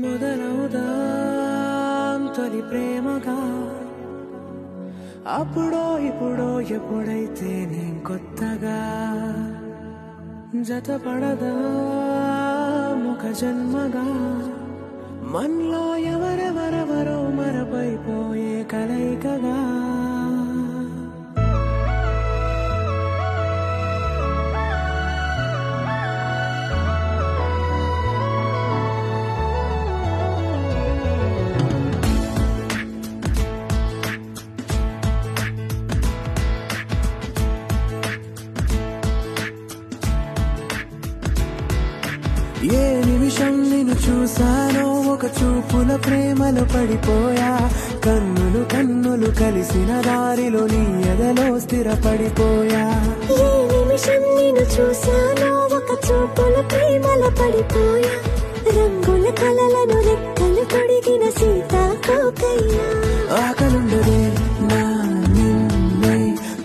మొదలవుదాం తొలి ప్రేమగా అప్పుడో ఇప్పుడో ఎప్పుడైతే నేను కొత్తగా జతపడదా ముఖ జన్మగా మనలో ఎవరెవరెవరో మరపైపోయే కలయికగా ఏ నిమిషం నిన్ను చూసానో ఒక చూపుల ప్రేమలో పడిపోయా కన్నులు కన్నులు కలిసిన దారిలో నీ ఎదలో స్థిరపడిపోయా ఏ నిమిషం నిన్ను చూసానో ఒక చూపుల ప్రేమలో పడిపోయా రంగుల కలలను రెక్కలు తొడిగిన సీతాకోకయ్యా ఆకలుండదే నా నిన్నే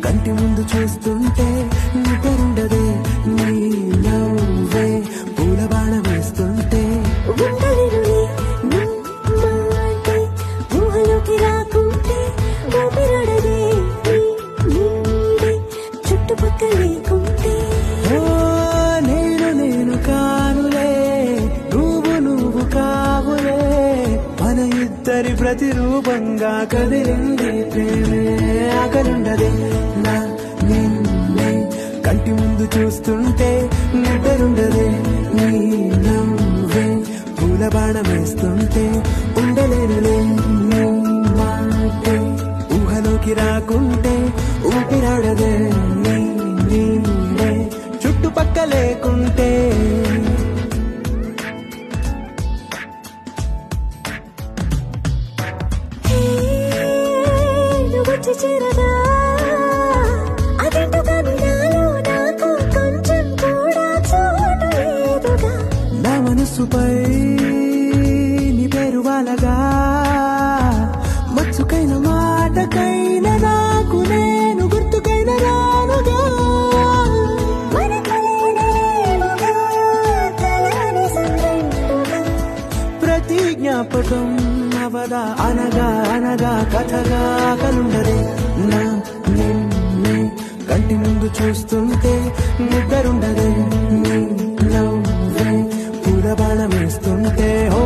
కంటి ముందు చూస్తుంటే నిద్రుండదే నీ నవ్వే పూల బాణం వేస్తుంటే ఉండలేను నీ మాటే ఊహలోకి రాకుంటే ఊపిరాడదే నీడే చుట్టుపక్కల లేకుంటే నేను కానులే నువ్వు కావులే మన ఇద్దరి ప్రతిరూపంగా కదిలింది ప్రేమే ఆకలుండదే నా నిన్నే కంటి ముందు చూస్తుంటే నిద్రుండదే నీ నవ్వే పూల బాణం వేస్తుంటే ఉండలేనులే నీ మాటే ఊహలోకి రాకుంటే ఊపిరాడదే నీ నీడే చుట్టుపక్క లేకుంటే వచ్చి చేరదా అదేంటో కానీ నాలో నాకు కొంచెం కూడా చోటు లేదుగా నా మనసుపై నీ పేరు వాలగా మచ్చుకైన మాటకైన నాకు నేను గుర్తుకైన రానుగా మన కలయినేముగా కలని సంరెండుగా ప్రతి జ్ఞాపకం అవదా అనగా అనగా కథగా కలుండదే నా నిన్నే కంటి ముందు చూస్తుంటే నిద్రుండదే నీ నవ్వే పూల బాణం వేస్తుంటే ఓ